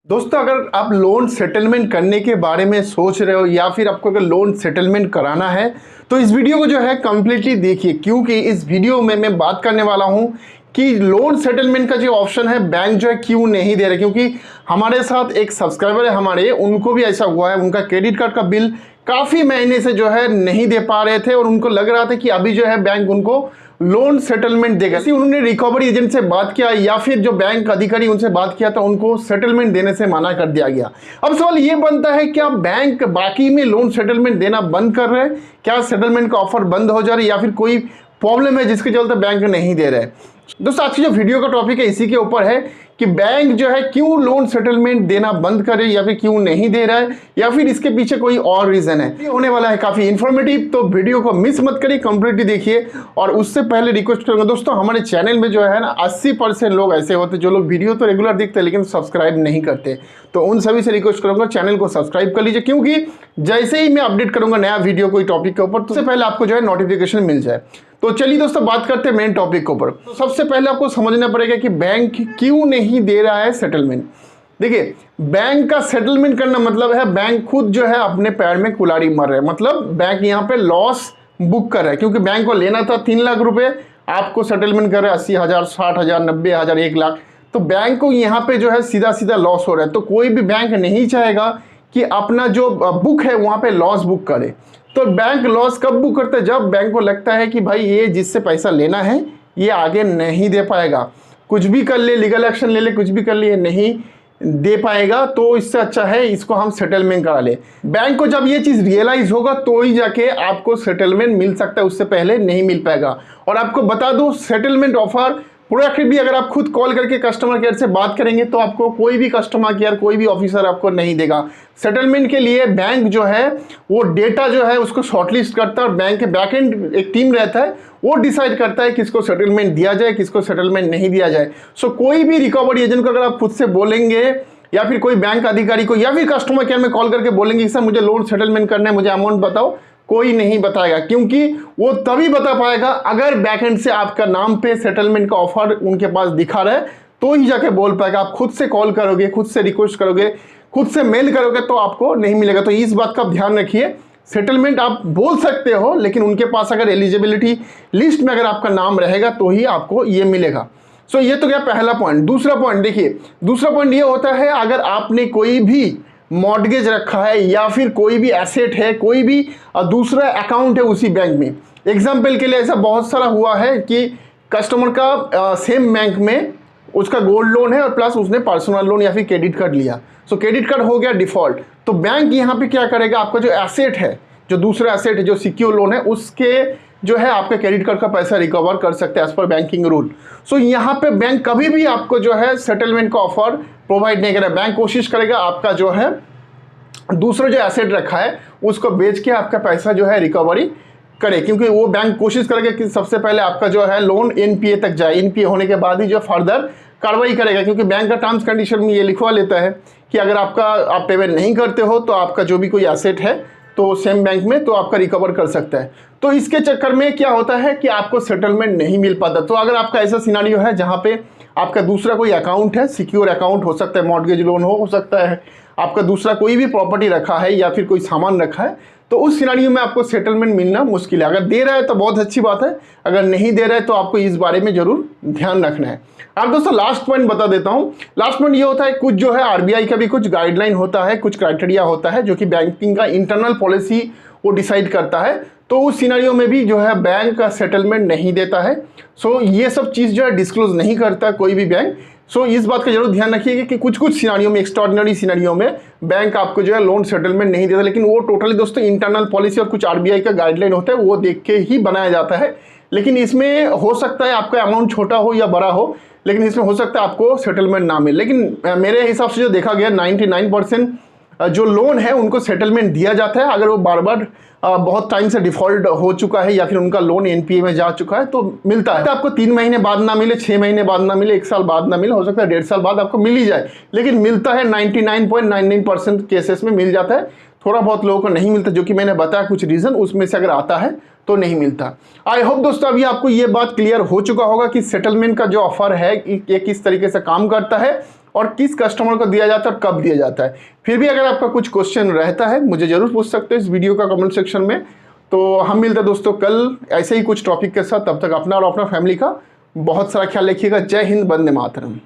दोस्तों, अगर आप लोन सेटलमेंट करने के बारे में सोच रहे हो या फिर आपको अगर लोन सेटलमेंट कराना है तो इस वीडियो को जो है कम्प्लीटली देखिए, क्योंकि इस वीडियो में मैं बात करने वाला हूं कि लोन सेटलमेंट का जो ऑप्शन है बैंक जो है क्यों नहीं दे रहा। क्योंकि हमारे साथ एक सब्सक्राइबर है हमारे, उनको भी ऐसा हुआ है, उनका क्रेडिट कार्ड का बिल काफ़ी महीने से जो है नहीं दे पा रहे थे और उनको लग रहा था कि अभी जो है बैंक उनको लोन सेटलमेंट देगा। उन्होंने रिकवरी एजेंट से बात किया या फिर जो बैंक अधिकारी उनसे बात किया तो उनको सेटलमेंट देने से मना कर दिया गया। अब सवाल ये बनता है, क्या बैंक बाकी में लोन सेटलमेंट देना बंद कर रहे हैं? क्या सेटलमेंट का ऑफर बंद हो जा रहा है या फिर कोई प्रॉब्लम है जिसके चलते बैंक नहीं दे रहे? दोस्तों, आज की जो वीडियो का टॉपिक है इसी के ऊपर है कि बैंक जो है क्यों लोन सेटलमेंट देना बंद करे या फिर क्यों नहीं दे रहा है या फिर इसके पीछे कोई और रीजन है। ये होने वाला है काफी इंफॉर्मेटिव, तो वीडियो को मिस मत करिए, कंप्लीटली देखिए। और उससे पहले रिक्वेस्ट करूंगा दोस्तों, हमारे चैनल में जो है ना 80% लोग ऐसे होते जो लोग वीडियो तो रेगुलर देखते हैं लेकिन सब्सक्राइब नहीं करते, तो उन सभी से रिक्वेस्ट करूंगा चैनल को सब्सक्राइब कर लीजिए, क्योंकि जैसे ही मैं अपडेट करूंगा नया वीडियो कोई टॉपिक के ऊपर तो उससे पहले आपको जो है नोटिफिकेशन मिल जाए। तो चलिए दोस्तों, बात करते हैं मेन टॉपिक के ऊपर। तो सबसे पहले आपको समझना पड़ेगा कि बैंक क्यों नहीं दे रहा है सेटलमेंट। देखिए, बैंक का सेटलमेंट करना मतलब है बैंक खुद जो है अपने पैर में कुल्हाड़ी मार रहे हैं, मतलब बैंक यहाँ पे लॉस बुक कर रहा है। क्योंकि बैंक को लेना था 3 लाख रुपए, आपको सेटलमेंट कर रहे हैं 80,000, 60,000, 90,000, 1 लाख, तो बैंक को यहाँ पे जो है सीधा सीधा लॉस हो रहा है। तो कोई भी बैंक नहीं चाहेगा कि अपना जो बुक है वहाँ पे लॉस बुक करे। तो बैंक लॉस कब बुक करता है? जब बैंक को लगता है कि भाई ये जिससे पैसा लेना है ये आगे नहीं दे पाएगा, कुछ भी कर ले, लीगल एक्शन ले ले, कुछ भी कर ले, नहीं दे पाएगा, तो इससे अच्छा है इसको हम सेटलमेंट करा ले। बैंक को जब ये चीज़ रियलाइज होगा तो ही जाके आपको सेटलमेंट मिल सकता है, उससे पहले नहीं मिल पाएगा। और आपको बता दूं, सेटलमेंट ऑफर प्रोएक्टिवली अगर आप खुद कॉल करके कस्टमर केयर से बात करेंगे तो आपको कोई भी कस्टमर केयर, कोई भी ऑफिसर आपको नहीं देगा। सेटलमेंट के लिए बैंक जो है वो डेटा जो है उसको शॉर्टलिस्ट करता है और बैंक के बैकएंड एक टीम रहता है, वो डिसाइड करता है किसको सेटलमेंट दिया जाए, किसको सेटलमेंट नहीं दिया जाए। सो कोई भी रिकवरी एजेंट को अगर आप खुद से बोलेंगे या फिर कोई बैंक अधिकारी को या फिर कस्टमर केयर में कॉल करके बोलेंगे कि सर मुझे लोन सेटलमेंट करना है, मुझे अमाउंट बताओ, कोई नहीं बताएगा। क्योंकि वो तभी बता पाएगा अगर बैकएंड से आपका नाम पे सेटलमेंट का ऑफर उनके पास दिखा रहा है तो ही जाके बोल पाएगा। आप खुद से कॉल करोगे, खुद से रिक्वेस्ट करोगे, खुद से मेल करोगे तो आपको नहीं मिलेगा। तो इस बात का ध्यान रखिए, सेटलमेंट आप बोल सकते हो लेकिन उनके पास अगर एलिजिबिलिटी लिस्ट में अगर आपका नाम रहेगा तो ही आपको ये मिलेगा। सो ये तो क्या पहला पॉइंट। दूसरा पॉइंट देखिए, दूसरा पॉइंट ये होता है अगर आपने कोई भी मॉर्गेज रखा है या फिर कोई भी एसेट है, कोई भी दूसरा अकाउंट है उसी बैंक में। एग्जाम्पल के लिए ऐसा बहुत सारा हुआ है कि कस्टमर का सेम बैंक में उसका गोल्ड लोन है और प्लस उसने पर्सनल लोन या फिर क्रेडिट कार्ड लिया। सो क्रेडिट कार्ड हो गया डिफॉल्ट, तो बैंक यहाँ पे क्या करेगा, आपका जो एसेट है, जो दूसरा एसेट है, जो सिक्योर लोन है, उसके जो है आपके क्रेडिट कार्ड का पैसा रिकवर कर सकते हैं एज पर बैंकिंग रूल। सो यहाँ पे बैंक कभी भी आपको जो है सेटलमेंट का ऑफर प्रोवाइड नहीं करेगा। बैंक कोशिश करेगा आपका जो है दूसरा जो एसेट रखा है उसको बेच के आपका पैसा जो है रिकवरी करे, क्योंकि वो बैंक कोशिश करेगा कि सबसे पहले आपका जो है लोन एनपीए तक जाए, एनपीए होने के बाद ही जो फर्दर कार्रवाई करेगा। क्योंकि बैंक का टर्म्स कंडीशन में ये लिखवा लेता है कि अगर आप पेमेंट नहीं करते हो तो आपका जो भी कोई एसेट है तो सेम बैंक में तो आपका रिकवर कर सकता है। तो इसके चक्कर में क्या होता है कि आपको सेटलमेंट नहीं मिल पाता। तो अगर आपका ऐसा सिनारियो है जहाँ पे आपका दूसरा कोई अकाउंट है, सिक्योर अकाउंट हो सकता है, मॉर्गेज लोन हो सकता है, आपका दूसरा कोई भी प्रॉपर्टी रखा है या फिर कोई सामान रखा है, तो उस सिनारियो में आपको सेटलमेंट मिलना मुश्किल है। अगर दे रहा है तो बहुत अच्छी बात है, अगर नहीं दे रहा है तो आपको इस बारे में जरूर ध्यान रखना है। अब दोस्तों लास्ट पॉइंट बता देता हूँ। लास्ट पॉइंट ये होता है, कुछ जो है आरबीआई का भी कुछ गाइडलाइन होता है, कुछ क्राइटेरिया होता है जो कि बैंकिंग का इंटरनल पॉलिसी वो डिसाइड करता है। तो उस सिनारियो में भी जो है बैंक का सेटलमेंट नहीं देता है। सो ये सब चीज़ जो है डिस्क्लोज नहीं करता कोई भी बैंक। सो इस बात का जरूर ध्यान रखिएगा कि कुछ कुछ सिनारियो में, एक्स्ट्राऑर्डिनरी सिनारियो में बैंक आपको जो है लोन सेटलमेंट नहीं देता, लेकिन वो टोटली दोस्तों इंटरनल पॉलिसी और कुछ आरबीआई का गाइडलाइन होता है, वो देख के ही बनाया जाता है। लेकिन इसमें हो सकता है आपका अमाउंट छोटा हो या बड़ा हो, लेकिन इसमें हो सकता है आपको सेटलमेंट ना मिले। लेकिन मेरे हिसाब से जो देखा गया 99% जो लोन है उनको सेटलमेंट दिया जाता है। अगर वो बार बार बहुत टाइम से डिफॉल्ट हो चुका है या फिर उनका लोन एनपीए में जा चुका है तो मिलता है। तो आपको 3 महीने बाद ना मिले, 6 महीने बाद ना मिले, 1 साल बाद ना मिले, हो सकता है 1.5 साल बाद आपको मिल ही जाए, लेकिन मिलता है। 99.99% केसेस में मिल जाता है। थोड़ा बहुत लोगों को नहीं मिलता, जो कि मैंने बताया कुछ रीजन, उसमें से अगर आता है तो नहीं मिलता। आई होप दोस्तों अभी आपको ये बात क्लियर हो चुका होगा कि सेटलमेंट का जो ऑफर है ये किस तरीके से काम करता है और किस कस्टमर को दिया जाता है और कब दिया जाता है। फिर भी अगर आपका कुछ क्वेश्चन रहता है मुझे ज़रूर पूछ सकते हो इस वीडियो का कमेंट सेक्शन में। तो हम मिलते हैं दोस्तों कल ऐसे ही कुछ टॉपिक के साथ। तब तक अपना और अपना फैमिली का बहुत सारा ख्याल रखिएगा। जय हिंद, वंदे मातरम।